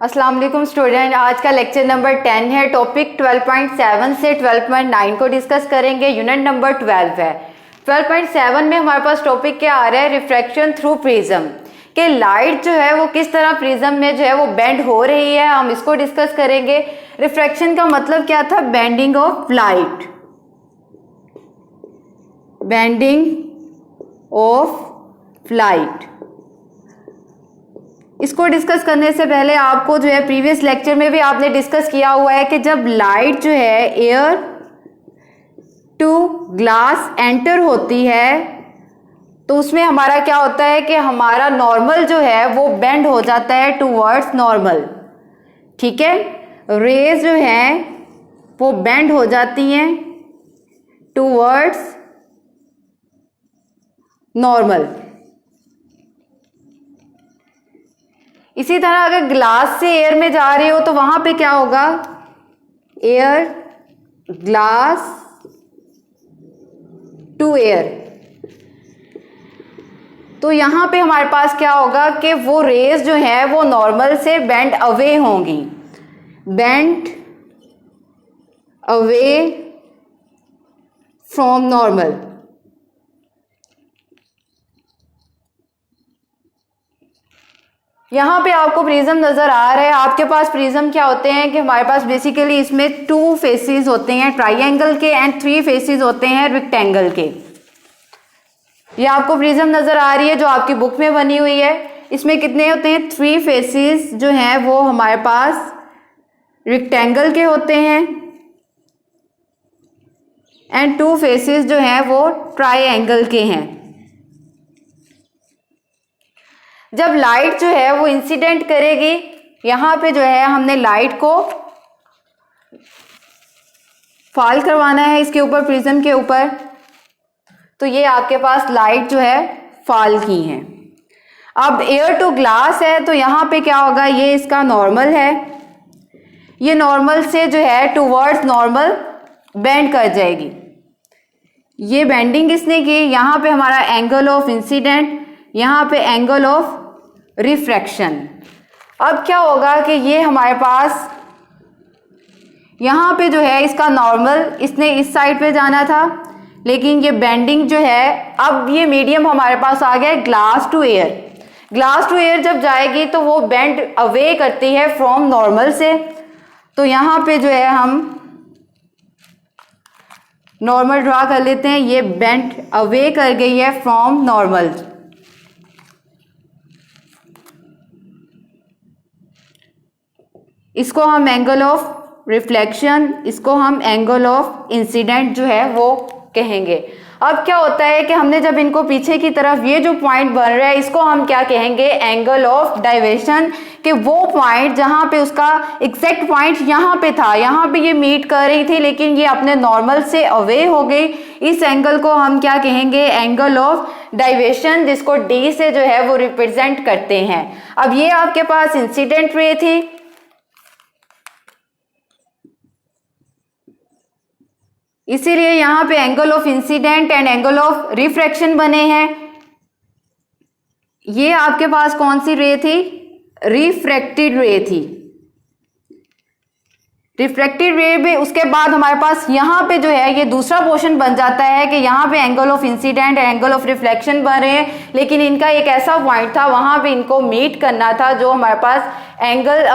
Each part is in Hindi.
अस्सलाम वालेकुम स्टूडेंट, आज का लेक्चर नंबर 10 है। टॉपिक 12.7 से 12.9 को डिस्कस करेंगे। यूनिट नंबर 12 है। 12.7 में हमारे पास टॉपिक क्या आ रहा है? रिफ्रैक्शन थ्रू प्रिज्म, कि लाइट जो है वो किस तरह प्रिज्म में जो है वो बेंड हो रही है, हम इसको डिस्कस करेंगे। रिफ्रैक्शन का मतलब क्या था? Bending of light, bending of light. इसको डिस्कस करने से पहले आपको जो है प्रीवियस लेक्चर में भी आपने डिस्कस किया हुआ है कि जब लाइट जो है एयर टू ग्लास एंटर होती है तो उसमें हमारा क्या होता है कि हमारा नॉर्मल जो है वो बेंड हो जाता है टूवर्ड्स नॉर्मल। ठीक है, रेज जो है वो बेंड हो जाती हैं टूवर्ड्स नॉर्मल। इसी तरह अगर ग्लास से एयर में जा रहे हो तो वहां पे क्या होगा? एयर ग्लास टू एयर, तो यहां पे हमारे पास क्या होगा कि वो रेज जो है वो नॉर्मल से बेंड अवे होंगी, बेंड अवे फ्रॉम नॉर्मल। यहाँ पे आपको प्रिज्म नजर आ रहा है। आपके पास प्रिज्म क्या होते हैं कि हमारे पास बेसिकली इसमें 2 फेसेस होते हैं ट्राइंगल के एंड 3 फेसेस होते हैं रेक्टेंगल के। ये आपको प्रिज्म नजर आ रही है जो आपकी बुक में बनी हुई है। इसमें कितने होते हैं? 3 फेसेस जो हैं वो हमारे पास रेक्टेंगल के होते हैं एंड 2 फेसेस जो हैं वो ट्राइंगल के हैं। जब लाइट जो है वो इंसिडेंट करेगी, यहाँ पे जो है हमने लाइट को फॉल करवाना है इसके ऊपर, प्रिज्म के ऊपर, तो ये आपके पास लाइट जो है फॉल की है। अब एयर टू ग्लास है तो यहाँ पे क्या होगा? ये इसका नॉर्मल है, ये नॉर्मल से जो है टूवर्ड्स नॉर्मल बेंड कर जाएगी। ये बेंडिंग किसने की? यहाँ पे हमारा एंगल ऑफ इंसिडेंट, यहाँ पे एंगल ऑफ रिफ्रैक्शन। अब क्या होगा कि ये हमारे पास यहाँ पे जो है इसका नॉर्मल, इसने इस साइड पे जाना था, लेकिन ये बेंडिंग जो है, अब ये मीडियम हमारे पास आ गया glass to air. Glass to air जब जाएगी तो वो बेंड अवे करती है फ्रॉम नॉर्मल से, तो यहाँ पे जो है हम नॉर्मल ड्रा कर लेते हैं। ये बेंड अवे कर गई है फ्रॉम नॉर्मल। इसको हम एंगल ऑफ रिफ्लेक्शन, इसको हम एंगल ऑफ इंसिडेंट जो है वो कहेंगे। अब क्या होता है कि हमने जब इनको पीछे की तरफ ये जो पॉइंट बन रहा है इसको हम क्या कहेंगे? एंगल ऑफ डाइवर्शन, कि वो पॉइंट जहां पे उसका एग्जैक्ट पॉइंट यहाँ पे था, यहाँ पे ये मीट कर रही थी लेकिन ये अपने नॉर्मल से अवे हो गई, इस एंगल को हम क्या कहेंगे? एंगल ऑफ डाइवर्शन, जिसको डी से जो है वो रिप्रेजेंट करते हैं। अब ये आपके पास इंसिडेंट रे थी, इसीलिए यहां पे angle of incident and angle of refraction बने हैं। ये आपके पास कौन सी रे थी? रिफ्रैक्टेड रे थी। रिफ्रैक्टेड रे में उसके बाद हमारे पास यहाँ पे जो है ये दूसरा पोर्शन बन जाता है कि यहाँ पे angle of incident and angle of reflection बन रहे हैं, लेकिन इनका एक ऐसा पॉइंट था वहां पे इनको मीट करना था जो हमारे पास एंगल,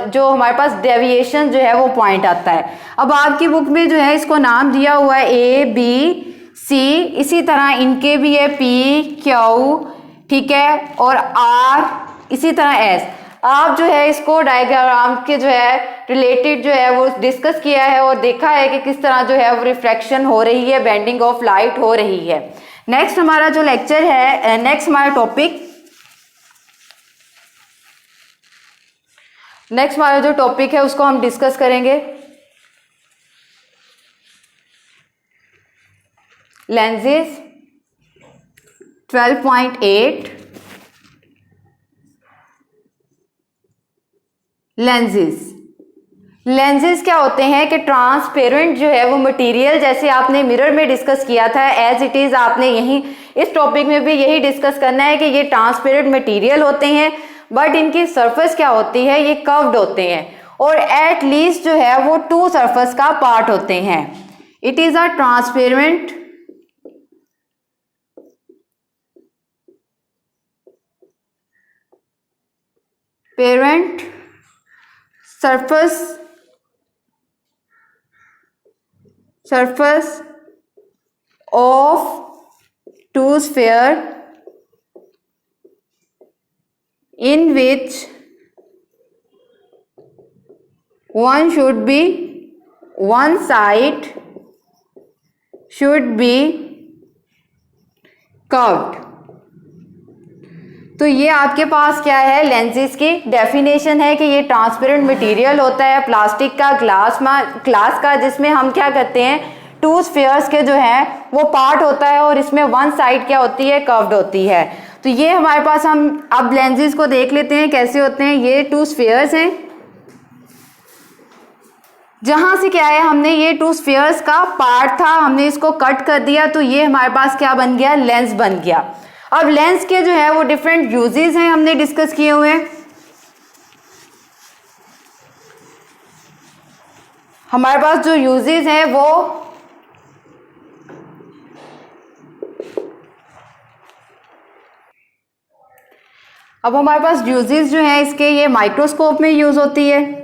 जो हमारे पास डेविएशन जो है वो पॉइंट आता है। अब आपकी बुक में जो है इसको नाम दिया हुआ है ए बी सी, इसी तरह इनके भी है पी क्यू, ठीक है, और आर, इसी तरह एस। आप जो है इसको डायग्राम के जो है रिलेटेड जो है वो डिस्कस किया है और देखा है कि किस तरह जो है वो रिफ्रैक्शन हो रही है, बेंडिंग ऑफ लाइट हो रही है। नेक्स्ट हमारा जो लेक्चर है, नेक्स्ट हमारा जो टॉपिक है उसको हम डिस्कस करेंगे लेंसेज 12.8। लेंसेज क्या होते हैं कि ट्रांसपेरेंट जो है वो मटेरियल, जैसे आपने मिरर में डिस्कस किया था एज इट इज, आपने यही इस टॉपिक में भी यही डिस्कस करना है कि ये ट्रांसपेरेंट मटेरियल होते हैं। बट इनकी सरफेस क्या होती है, ये कर्व्ड होते हैं और एट लीस्ट जो है वो 2 सरफेस का पार्ट होते हैं। It is a transparent surface of 2 sphere in which one side should be curved। तो ये आपके पास क्या है, लेंसेज की डेफिनेशन है कि ये ट्रांसपेरेंट मटेरियल होता है प्लास्टिक का, ग्लास का, जिसमें हम क्या करते हैं 2 स्फीयर्स के जो है वो पार्ट होता है और इसमें 1 साइड क्या होती है, कर्व्ड होती है। तो ये हमारे पास, हम अब लेंसेज को देख लेते हैं कैसे होते हैं। ये 2 स्फीयर्स हैं, जहां से क्या है हमने ये 2 स्फीयर्स का पार्ट था, हमने इसको कट कर दिया तो ये हमारे पास क्या बन गया, लेंस बन गया। अब लेंस के जो है वो डिफरेंट यूजेस हैं, हमने डिस्कस किए हुए हैं। हमारे पास जो यूजेस हैं वो अब हमारे पास यूजेस जो है इसके, ये माइक्रोस्कोप में यूज होती है,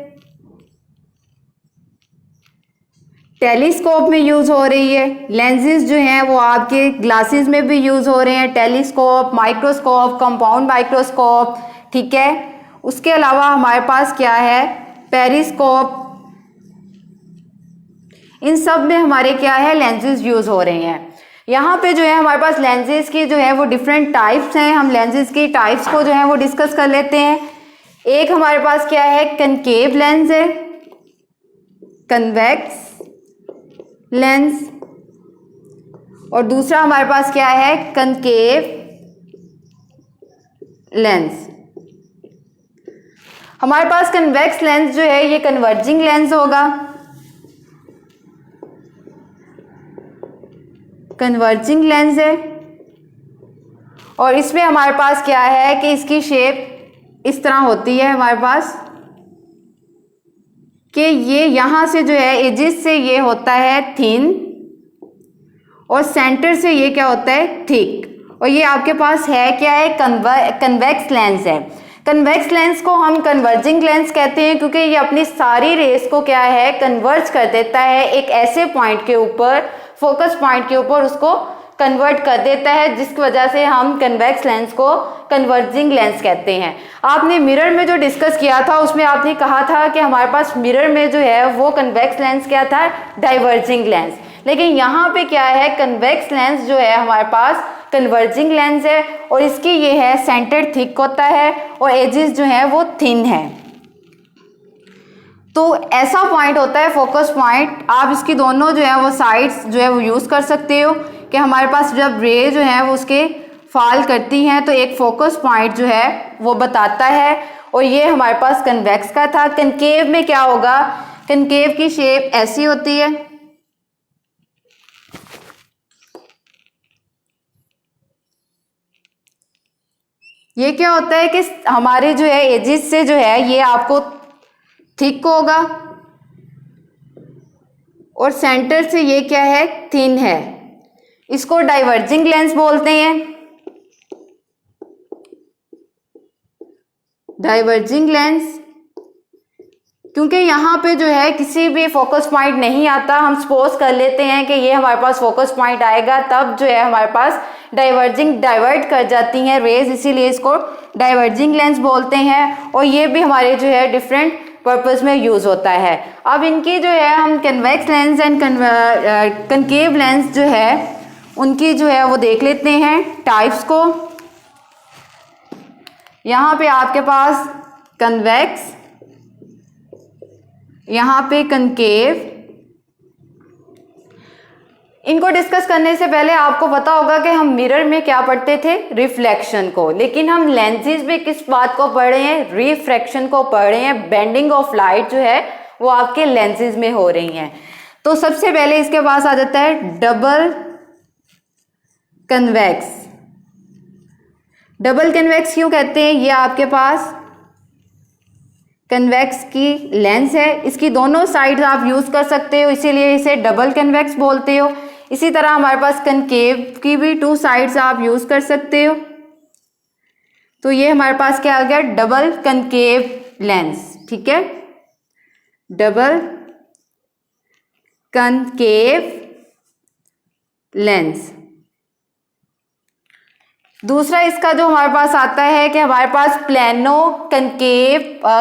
टेलीस्कोप में यूज हो रही है, लेंसेज जो हैं वो आपके ग्लासेस में भी यूज हो रहे हैं, टेलीस्कोप, माइक्रोस्कोप, कंपाउंड माइक्रोस्कोप, ठीक है। उसके अलावा हमारे पास क्या है, पेरिस्कोप, इन सब में हमारे क्या है, लेंसेज यूज हो रहे हैं। यहाँ पे जो है हमारे पास लेंसेज की जो है वो डिफरेंट टाइप्स हैं, हम लेंसेज की टाइप्स को जो है वो डिस्कस कर लेते हैं। एक हमारे पास क्या है, कनकेव लेंस है, कन्वेक्स लेंस, और दूसरा हमारे पास क्या है, कनकेव लेंस। हमारे पास कन्वेक्स लेंस जो है ये कन्वर्जिंग लेंस होगा, कन्वर्जिंग लेंस है, और इसमें हमारे पास क्या है कि इसकी शेप इस तरह होती है हमारे पास कि ये यहां से जो है एजिस से ये होता है थिन और सेंटर से ये क्या होता है, थिक, और ये आपके पास है क्या है, कन्वेक्स लेंस है। कन्वेक्स लेंस को हम कन्वर्जिंग लेंस कहते हैं क्योंकि ये अपनी सारी रेस को क्या है, कन्वर्ज कर देता है एक ऐसे पॉइंट के ऊपर, फोकस पॉइंट के ऊपर उसको कन्वर्ट कर देता है, जिसकी वजह से हम कन्वेक्स लेंस को कन्वर्जिंग लेंस कहते हैं। आपने मिरर में जो डिस्कस किया था उसमें आपने कहा था कि हमारे पास मिरर में जो है वो कन्वेक्स लेंस क्या था, डाइवर्जिंग लेंस, लेकिन यहाँ पे क्या है, कन्वेक्स लेंस जो है हमारे पास कन्वर्जिंग लेंस है, और इसकी ये है सेंटर थिक होता है और एजेस जो है वो थिन है। तो ऐसा पॉइंट होता है फोकस पॉइंट, आप इसकी दोनों जो है वो साइड्स जो है वो यूज कर सकते हो कि हमारे पास जब रे जो है वो उसके फॉल करती हैं तो एक फोकस पॉइंट जो है वो बताता है, और ये हमारे पास कन्वेक्स का था। कनकेव में क्या होगा, कनकेव की शेप ऐसी होती है, ये क्या होता है कि हमारे जो है एजिस से जो है ये आपको थिक होगा और सेंटर से ये क्या है, थिन है, इसको डाइवर्जिंग लेंस बोलते हैं। डाइवर्जिंग लेंस क्योंकि यहाँ पे जो है किसी भी फोकस पॉइंट नहीं आता, हम सपोज कर लेते हैं कि ये हमारे पास फोकस पॉइंट आएगा, तब जो है हमारे पास डाइवर्ट कर जाती हैं रेज, इसीलिए इसको डाइवर्जिंग लेंस बोलते हैं, और ये भी हमारे जो है डिफरेंट पर्पस में यूज होता है। अब इनकी जो है हम convex lens and concave lens जो है उनकी जो है वो देख लेते हैं टाइप्स को। यहाँ पे आपके पास कन्वेक्स, यहाँ पे कनकेव। इनको डिस्कस करने से पहले आपको पता होगा कि हम मिरर में क्या पढ़ते थे, रिफ्लेक्शन को, लेकिन हम लेंसेज में किस बात को पढ़ रहे हैं, रिफ्रैक्शन को पढ़ रहे हैं। बेंडिंग ऑफ लाइट जो है वो आपके लेंसेज में हो रही हैं। तो सबसे पहले इसके पास आ जाता है डबल कन्वेक्स। डबल कन्वेक्स क्यों कहते हैं, ये आपके पास कन्वेक्स की लेंस है, इसकी दोनों साइड्स आप यूज कर सकते हो, इसीलिए इसे डबल कन्वेक्स बोलते हो। इसी तरह हमारे पास कनकेव की भी 2 साइड्स आप यूज कर सकते हो। तो ये हमारे पास क्या आ गया, डबल कनकेव लेंस। ठीक है, डबल कनकेव लेंस। दूसरा इसका जो हमारे पास आता है कि हमारे पास plano concave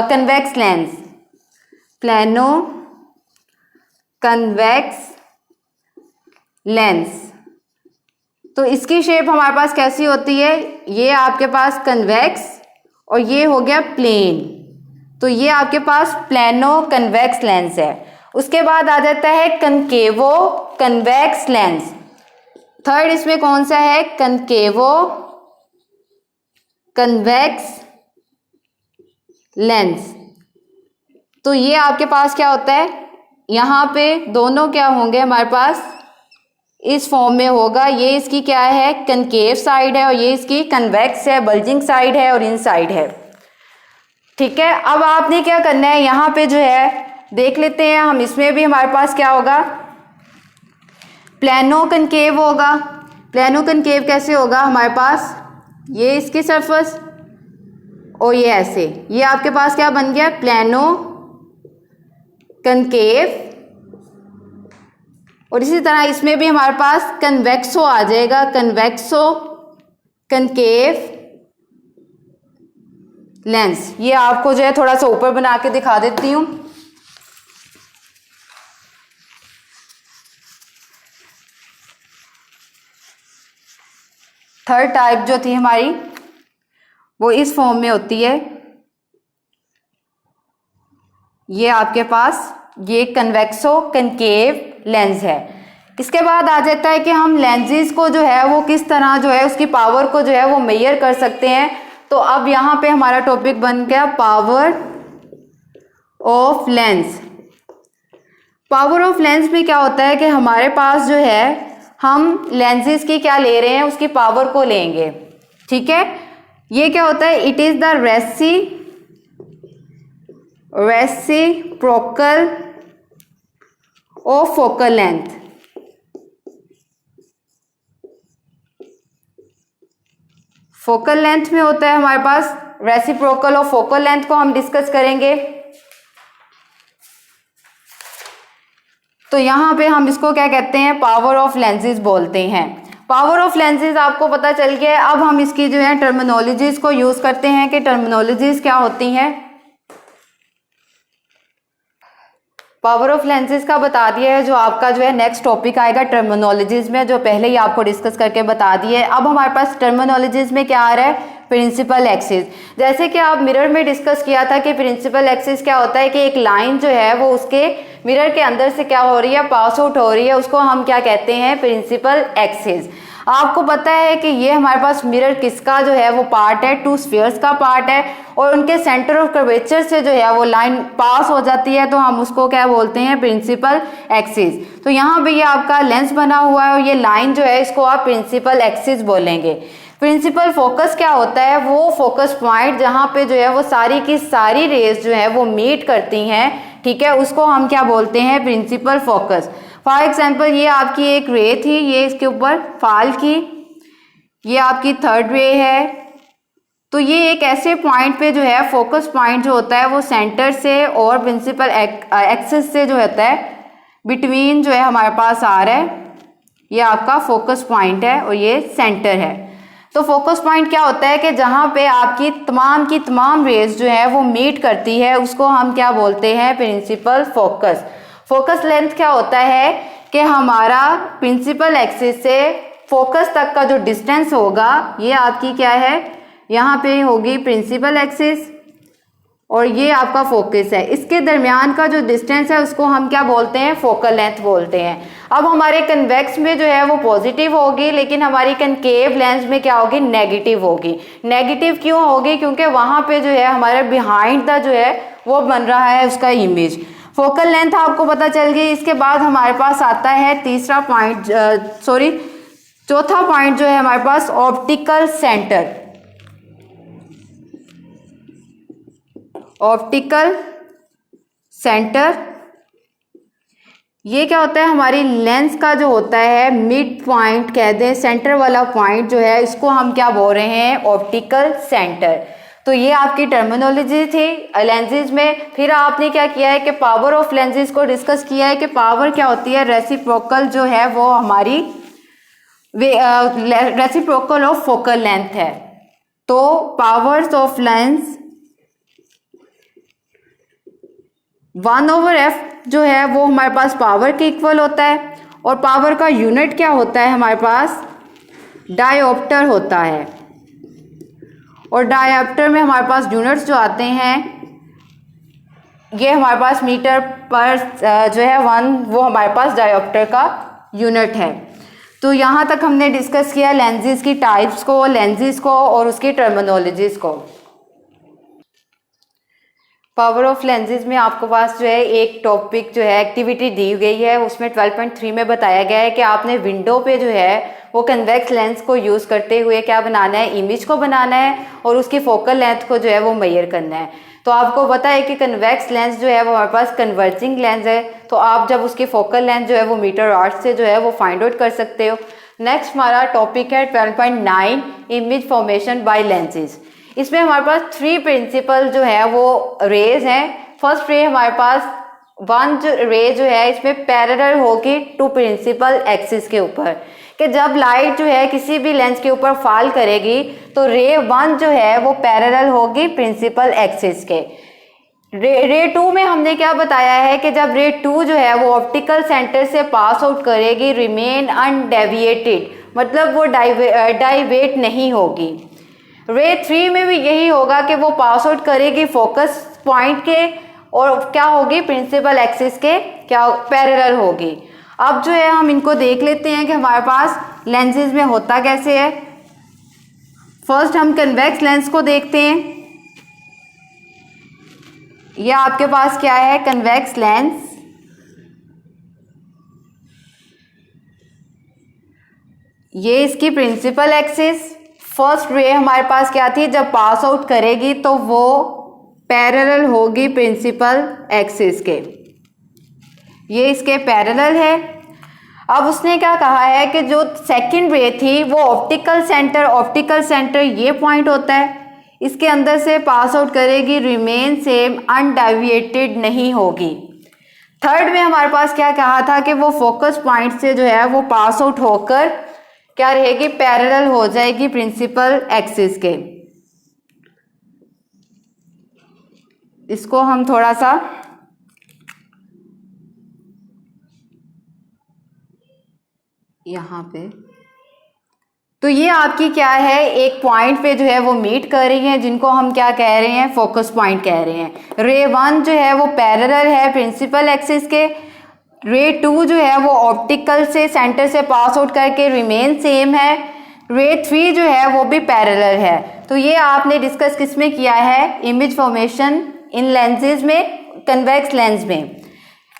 convex lens, plano convex lens. तो इसकी शेप हमारे पास कैसी होती है, ये आपके पास कन्वेक्स और ये हो गया प्लेन, तो ये आपके पास प्लेनो कन्वेक्स लेंस है। उसके बाद आ जाता है कनकेवो कन्वेक्स लेंस। थर्ड इसमें कौन सा है, कनकेवो कन्वेक्स लेंस। तो ये आपके पास क्या होता है, यहाँ पे दोनों क्या होंगे हमारे पास इस फॉर्म में होगा, ये इसकी क्या है, कनकेव साइड है और ये इसकी कन्वेक्स है, बल्जिंग साइड है और इन साइड है। ठीक है, अब आपने क्या करना है, यहाँ पे जो है देख लेते हैं हम, इसमें भी हमारे पास क्या होगा, प्लेनो कनकेव होगा। प्लेनो कनकेव कैसे होगा, हमारे पास ये इसकी सरफेस और ये ऐसे, ये आपके पास क्या बन गया, प्लेनो कनकेव। और इसी तरह इसमें भी हमारे पास कन्वेक्सो आ जाएगा, कन्वेक्सो कनकेव लेंस। ये आपको जो है थोड़ा सा ऊपर बना के दिखा देती हूं। थर्ड टाइप जो थी हमारी वो इस फॉर्म में होती है, ये आपके पास ये कन्वेक्सो कनकेव लेंस है। इसके बाद आ जाता है कि हम लेंसेज को जो है वो किस तरह जो है उसकी पावर को जो है वो मेजर कर सकते हैं। तो अब यहाँ पे हमारा टॉपिक बन गया power of lens. Power of lens में क्या होता है कि हमारे पास जो है हम लेंसेज की क्या ले रहे हैं, उसकी पावर को लेंगे। ठीक है, ये क्या होता है, it is the reciprocal of focal length. Focal length में होता है हमारे पास रेसिप्रोकल ऑफ फोकल लेंथ, को हम डिस्कस करेंगे। तो यहां पे हम इसको क्या कहते हैं, पावर ऑफ लेंसेज बोलते हैं। पावर ऑफ लेंसेज आपको पता चल गया। अब हम इसकी जो है टर्मिनोलॉजीज को यूज करते हैं कि टर्मिनोलॉजीज क्या होती हैं। पावर ऑफ लेंसेज का बता दिया है, जो आपका जो है नेक्स्ट टॉपिक आएगा टर्मिनोलॉजीज में, जो पहले ही आपको डिस्कस करके बता दिए। अब हमारे पास टर्मिनोलॉजीज में क्या आ रहा है, प्रिंसिपल एक्सिस। जैसे कि आप मिरर में डिस्कस किया था कि प्रिंसिपल एक्सिस क्या होता है कि एक लाइन जो है वो उसके मिरर के अंदर से क्या हो रही है, पास आउट हो रही है, उसको हम क्या कहते हैं, प्रिंसिपल एक्सिस। आपको पता है कि ये हमारे पास मिरर किसका जो है वो पार्ट है, 2 स्फीयर्स का पार्ट है, और उनके सेंटर ऑफ कर्वेचर से जो है वो लाइन पास हो जाती है, तो हम उसको क्या बोलते हैं, प्रिंसिपल एक्सिस। तो यहाँ पे ये आपका लेंस बना हुआ है और ये लाइन जो है इसको आप प्रिंसिपल एक्सिस बोलेंगे। प्रिंसिपल फोकस क्या होता है, वो फोकस पॉइंट जहाँ पे जो है वो सारी की सारी रेज जो है वो मीट करती हैं। ठीक है, उसको हम क्या बोलते हैं, प्रिंसिपल फोकस। फॉर एग्जाम्पल ये आपकी एक रे थी, ये इसके ऊपर फॉल की, ये आपकी थर्ड रे है। तो ये एक ऐसे पॉइंट पे जो है फोकस पॉइंट जो होता है वो सेंटर से और प्रिंसिपल एक्सिस से जो होता है बिटवीन जो है हमारे पास आ रहा है, ये आपका फोकस पॉइंट है और ये सेंटर है। तो फोकस पॉइंट क्या होता है कि जहाँ पे आपकी तमाम रेज जो है वो मीट करती है, उसको हम क्या बोलते हैं, प्रिंसिपल फोकस। फोकस लेंथ क्या होता है कि हमारा प्रिंसिपल एक्सिस से फोकस तक का जो डिस्टेंस होगा, ये आपकी क्या है, यहाँ पे होगी प्रिंसिपल एक्सिस और ये आपका फोकस है। इसके दरमियान का जो डिस्टेंस है उसको हम क्या बोलते हैं, फोकल लेंथ बोलते हैं। अब हमारे कन्वेक्स में जो है वो पॉजिटिव होगी, लेकिन हमारी कनकेव लेंस में क्या होगी, नेगेटिव होगी। नेगेटिव क्यों होगी, क्योंकि वहां पे जो है हमारे बिहाइंड द जो है वो बन रहा है उसका इमेज। फोकल लेंथ आपको पता चल गई। इसके बाद हमारे पास आता है तीसरा पॉइंट, चौथा पॉइंट जो है हमारे पास ऑप्टिकल सेंटर। ऑप्टिकल सेंटर, ये क्या होता है, हमारी लेंस का जो होता है मिड पॉइंट कह दें, सेंटर वाला पॉइंट जो है, इसको हम क्या बोल रहे हैं, ऑप्टिकल सेंटर। तो ये आपकी टर्मिनोलॉजी थी लेंसेज में। फिर आपने क्या किया है कि पावर ऑफ लेंसेज को डिस्कस किया है कि पावर क्या होती है, रेसिप्रोकल जो है वो हमारी रेसिप्रोकल ऑफ फोकल लेंथ है। तो पावर्स ऑफ लेंस 1/f जो है वो हमारे पास पावर के इक्वल होता है, और पावर का यूनिट क्या होता है हमारे पास, डायोप्टर होता है। और डायोप्टर में हमारे पास यूनिट्स जो आते हैं, ये हमारे पास मीटर पर जो है 1, वो हमारे पास डायोप्टर का यूनिट है। तो यहाँ तक हमने डिस्कस किया लेंसेज की टाइप्स को, लेंसेज को और उसकी टर्मिनोलॉजीज को। पावर ऑफ लेंसेज में आपके पास जो है एक टॉपिक जो है एक्टिविटी दी गई है, उसमें 12.3 में बताया गया है कि आपने विंडो पे जो है वो कन्वेक्स लेंस को यूज़ करते हुए क्या बनाना है, इमेज को बनाना है और उसकी फोकल लेंथ को जो है वो मेजर करना है। तो आपको पता है कि कन्वेक्स लेंस जो है वो हमारे पास कन्वर्जिंग लेंस है, तो आप जब उसकी फोकल लेंथ जो है वो मीटर आर्ट से जो है वो फाइंड आउट कर सकते हो। नेक्स्ट हमारा टॉपिक है 12.9 इमेज फॉर्मेशन बाय लेंसेज। इसमें हमारे पास 3 प्रिंसिपल जो है वो रेज हैं। फर्स्ट रे हमारे पास 1 रे जो है इसमें पैरेलल होगी टू प्रिंसिपल एक्सिस के ऊपर, कि जब लाइट जो है किसी भी लेंस के ऊपर फॉल करेगी तो रे 1 जो है वो पैरेलल होगी प्रिंसिपल एक्सिस के। रे 2 में हमने क्या बताया है कि जब रे 2 जो है वो ऑप्टिकल सेंटर से पास आउट करेगी रिमेन अनडेविएटेड, मतलब वो डाइवेट नहीं होगी। रे 3 में भी यही होगा कि वो पास आउट करेगी फोकस पॉइंट के और क्या होगी, प्रिंसिपल एक्सिस के क्या पैरेलल होगी। अब जो है हम इनको देख लेते हैं कि हमारे पास लेंसेज में होता कैसे है। फर्स्ट हम कन्वेक्स लेंस को देखते हैं। यह आपके पास क्या है, कन्वेक्स लेंस। ये इसकी प्रिंसिपल एक्सिस। फर्स्ट रे हमारे पास क्या थी, जब पास आउट करेगी तो वो पैरेलल होगी प्रिंसिपल एक्सिस के, ये इसके पैरेलल है। अब उसने क्या कहा है कि जो सेकंड रे थी वो ऑप्टिकल सेंटर ये पॉइंट होता है, इसके अंदर से पास आउट करेगी, रिमेन सेम अनडेविएटेड नहीं होगी। थर्ड में हमारे पास क्या कहा था कि वो फोकस पॉइंट से जो है वो पास आउट होकर क्या रहेगी, पैरेलल हो जाएगी प्रिंसिपल एक्सिस के। इसको हम थोड़ा सा यहाँ पे, तो ये आपकी क्या है, एक पॉइंट पे जो है वो मीट कर रही है, जिनको हम क्या कह रहे हैं, फोकस पॉइंट कह रहे हैं। रे 1 जो है वो पैरेलल है प्रिंसिपल एक्सिस के। रे 2 जो है वो ऑप्टिकल से सेंटर से पास आउट करके रिमेन सेम है। रे 3 जो है वो भी पैरेलल है। तो ये आपने डिस्कस किस में किया है, इमेज फॉर्मेशन इन लेंसेज में, कन्वेक्स लेंस में।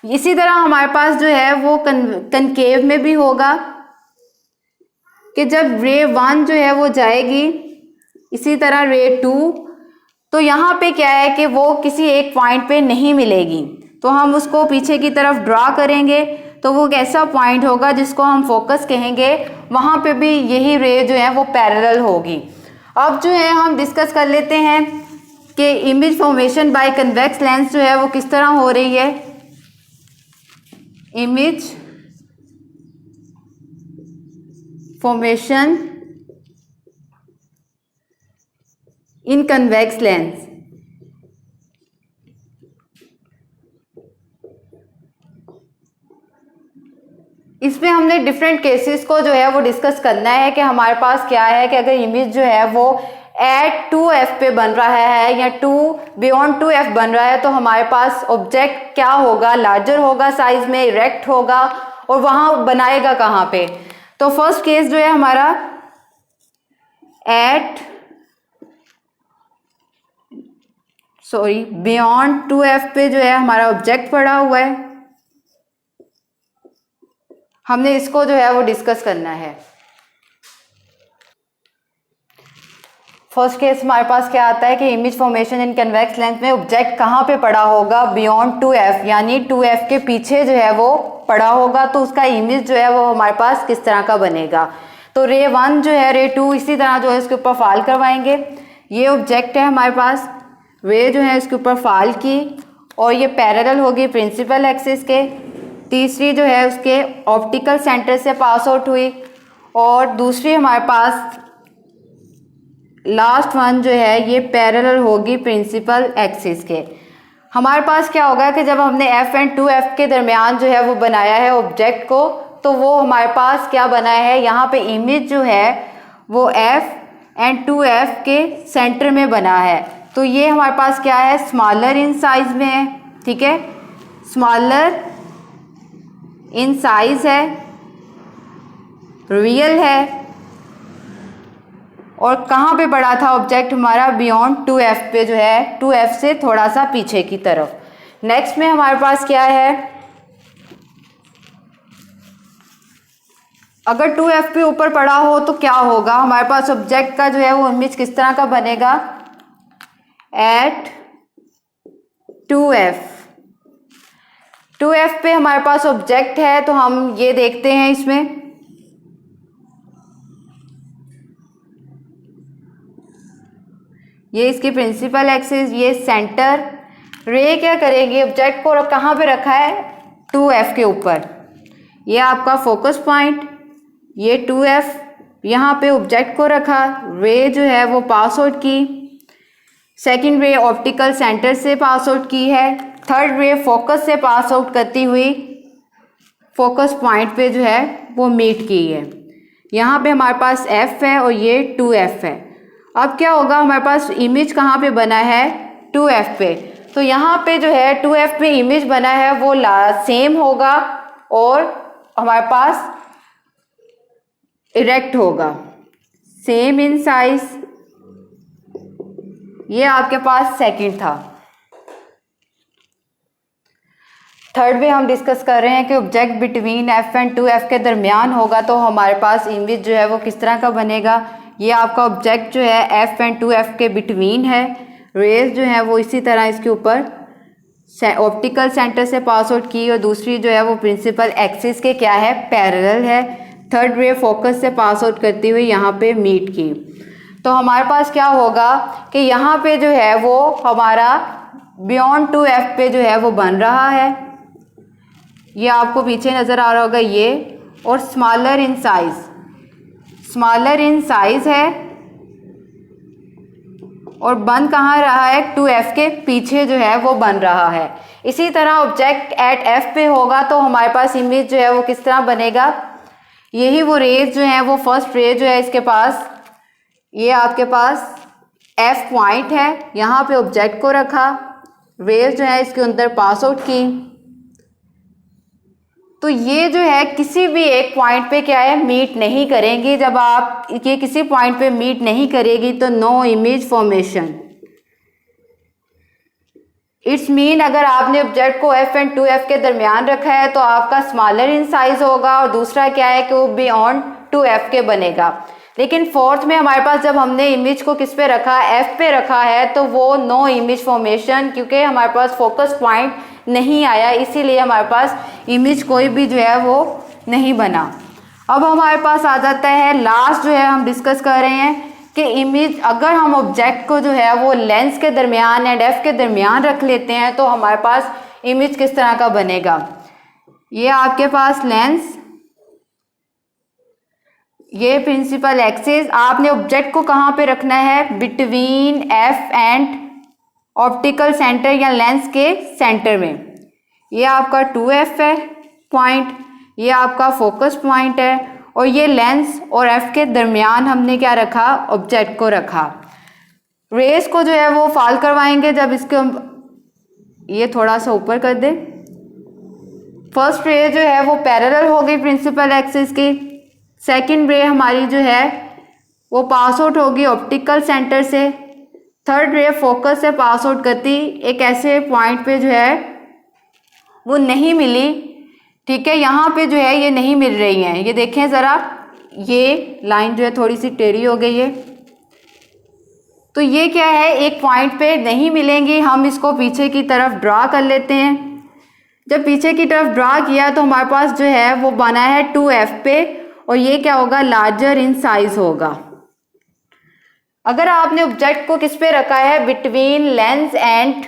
इसी तरह हमारे पास जो है वो कनकेव में भी होगा कि जब रे 1 जो है वो जाएगी, इसी तरह रे 2, तो यहाँ पे क्या है कि वो किसी एक पॉइंट पे नहीं मिलेगी, तो हम उसको पीछे की तरफ ड्रा करेंगे तो वो कैसा पॉइंट होगा जिसको हम फोकस कहेंगे, वहाँ पे भी यही रे जो है वो पैरेलल होगी। अब जो है हम डिस्कस कर लेते हैं कि image formation by convex lens जो है वो किस तरह हो रही है। इमेज फॉर्मेशन इन कन्वेक्स लेंस। इसमें हमने डिफरेंट केसेस को जो है वो डिस्कस करना है कि हमारे पास क्या है कि अगर इमेज जो है वो एट 2f पे बन रहा है या बियॉन्ड 2f बन रहा है, तो हमारे पास ऑब्जेक्ट क्या होगा, लार्जर होगा साइज में, इरेक्ट होगा, और वहां बनाएगा कहाँ पे। तो फर्स्ट केस जो है हमारा बियॉन्ड 2f पे जो है हमारा ऑब्जेक्ट पड़ा हुआ है, हमने इसको जो है वो डिस्कस करना है। फर्स्ट केस हमारे पास क्या आता है कि इमेज फॉर्मेशन इन कन्वेक्स लेंस में ऑब्जेक्ट कहाँ पे पड़ा होगा, बियॉन्ड 2f, यानी 2f के पीछे जो है वो पड़ा होगा, तो उसका इमेज जो है वो हमारे पास किस तरह का बनेगा। तो रे 1 जो है, रे 2 इसी तरह जो है इसके ऊपर फॉल करवाएंगे। ये ऑब्जेक्ट है हमारे पास, रे जो है इसके ऊपर फॉल की और ये पैरेलल होगी प्रिंसिपल एक्सिस के। तीसरी जो है उसके ऑप्टिकल सेंटर से पास आउट हुई और दूसरी हमारे पास लास्ट वन जो है ये पैरेलल होगी प्रिंसिपल एक्सिस के। हमारे पास क्या होगा कि जब हमने f एंड 2f के दरमियान जो है वो बनाया है ऑब्जेक्ट को, तो वो हमारे पास क्या बना है, यहाँ पे इमेज जो है वो f एंड 2f के सेंटर में बना है। तो ये हमारे पास क्या है, स्मॉलर इन साइज में है, ठीक है, स्मॉलर इन साइज है, रियल है, और कहाँ पे पड़ा था ऑब्जेक्ट हमारा, बियॉन्ड 2f पे जो है, 2f से थोड़ा सा पीछे की तरफ। नेक्स्ट में हमारे पास क्या है, अगर 2f पे ऊपर पड़ा हो तो क्या होगा, हमारे पास ऑब्जेक्ट का जो है वो इमेज किस तरह का बनेगा, एट 2f। 2f पे हमारे पास ऑब्जेक्ट है, तो हम ये देखते हैं इसमें, ये इसकी प्रिंसिपल एक्सिस, ये सेंटर। रे क्या करेगी, ऑब्जेक्ट को कहाँ पे रखा है, 2f के ऊपर, ये आपका फोकस पॉइंट, ये 2f, यहाँ पे ऑब्जेक्ट को रखा, रे जो है वो पास आउट की, सेकंड रे ऑप्टिकल सेंटर से पास आउट की है, थर्ड रे फोकस से पास आउट करती हुई फोकस पॉइंट पे जो है वो मीट की है। यहाँ पे हमारे पास f है और ये 2f है। अब क्या होगा, हमारे पास इमेज कहाँ पे बना है, 2f पे, तो यहाँ पे जो है 2f पे इमेज बना है वो सेम होगा और हमारे पास इरेक्ट होगा, सेम इन साइज। ये आपके पास सेकंड था। थर्ड वे हम डिस्कस कर रहे हैं कि object between f and 2f के दरमियान होगा तो हमारे पास इमेज जो है वो किस तरह का बनेगा। ये आपका ऑब्जेक्ट जो है f एंड 2f के बिटवीन है, रेज जो है वो इसी तरह इसके ऊपर ऑप्टिकल सेंटर से पास आउट की और दूसरी जो है वो प्रिंसिपल एक्सिस के क्या है, पैरेलल है। थर्ड रे फोकस से पास आउट करती हुई यहाँ पे मीट की। तो हमारे पास क्या होगा कि यहाँ पे जो है वो हमारा बियॉन्ड 2f पे जो है वो बन रहा है, ये आपको पीछे नज़र आ रहा होगा ये, और smaller in size, smaller in size है और बन कहाँ रहा है, 2f के पीछे जो है वो बन रहा है। इसी तरह ऑब्जेक्ट एट f पे होगा तो हमारे पास इमेज जो है वो किस तरह बनेगा, यही वो रेज जो है वो फर्स्ट रे जो है इसके पास, ये आपके पास f पॉइंट है, यहाँ पे ऑब्जेक्ट को रखा, रेज जो है इसके अंदर पास आउट की, तो ये जो है किसी भी एक पॉइंट पे क्या है, मीट नहीं करेंगी। जब आप ये किसी पॉइंट पे मीट नहीं करेगी तो no image formation. It's mean अगर आपने ऑब्जेक्ट को f एंड 2f के दरमियान रखा है तो आपका स्मॉलर इन साइज होगा और दूसरा क्या है कि वो बियॉन्ड 2f के बनेगा। लेकिन फोर्थ में हमारे पास जब हमने इमेज को किस पे रखा, f पे रखा है, तो वो नो इमेज फॉर्मेशन, क्योंकि हमारे पास फोकस पॉइंट नहीं आया, इसीलिए हमारे पास इमेज कोई भी जो है वो नहीं बना। अब हमारे पास आ जाता है लास्ट जो है हम डिस्कस कर रहे हैं कि इमेज अगर हम ऑब्जेक्ट को जो है वो लेंस के दरमियान एंड f के दरमियान रख लेते हैं तो हमारे पास इमेज किस तरह का बनेगा। ये आपके पास लेंस, ये प्रिंसिपल एक्सिस, आपने ऑब्जेक्ट को कहाँ पे रखना है, between f and optical centre या लेंस के सेंटर में। ये आपका 2f है पॉइंट, ये आपका फोकस पॉइंट है और ये लेंस और f के दरमियान हमने क्या रखा, ऑब्जेक्ट को रखा। रेस को जो है वो फॉल करवाएंगे जब इसके, ये थोड़ा सा ऊपर कर दे, फर्स्ट रे जो है वो पैरेलल होगी प्रिंसिपल एक्सिस की, सेकंड रे हमारी जो है वो पास आउट होगी ऑप्टिकल सेंटर से, थर्ड रे फोकस से पास आउट करती एक ऐसे पॉइंट पे जो है वो नहीं मिली, ठीक है, यहाँ पे जो है ये नहीं मिल रही हैं। ये देखें ज़रा, ये लाइन जो है थोड़ी सी टेढ़ी हो गई है, तो ये क्या है, एक पॉइंट पे नहीं मिलेंगे, हम इसको पीछे की तरफ ड्रा कर लेते हैं। जब पीछे की तरफ ड्रा किया तो हमारे पास जो है वो बना है 2f पे, और ये क्या होगा, लार्जर इन साइज होगा। अगर आपने ऑब्जेक्ट को किस पे रखा है, बिटवीन लेंस एंड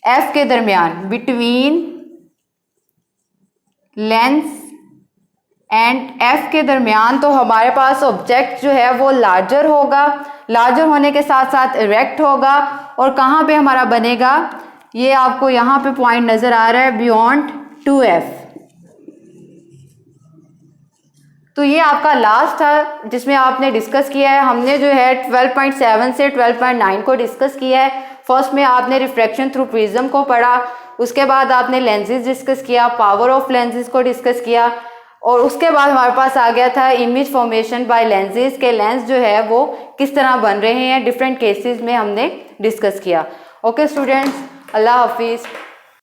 f के दरमियान, बिटवीन लेंस एंड f के दरमियान, तो हमारे पास ऑब्जेक्ट जो है वो लार्जर होगा। लार्जर होने के साथ साथ इरेक्ट होगा, और कहाँ पे हमारा बनेगा, ये आपको यहाँ पे पॉइंट नजर आ रहा है, बियॉन्ड 2f। तो ये आपका लास्ट था जिसमें आपने डिस्कस किया है। हमने जो है 12.7 से 12.9 को डिस्कस किया है। फर्स्ट में आपने रिफ्रैक्शन थ्रू प्रिज्म को पढ़ा, उसके बाद आपने लेंसेज डिस्कस किया, पावर ऑफ लेंसेज को डिस्कस किया, और उसके बाद हमारे पास आ गया था इमेज फॉर्मेशन बाय लेंसेज के लेंस जो है वो किस तरह बन रहे हैं, डिफरेंट केसेस में हमने डिस्कस किया। ओके स्टूडेंट्स, अल्लाह हाफिज़।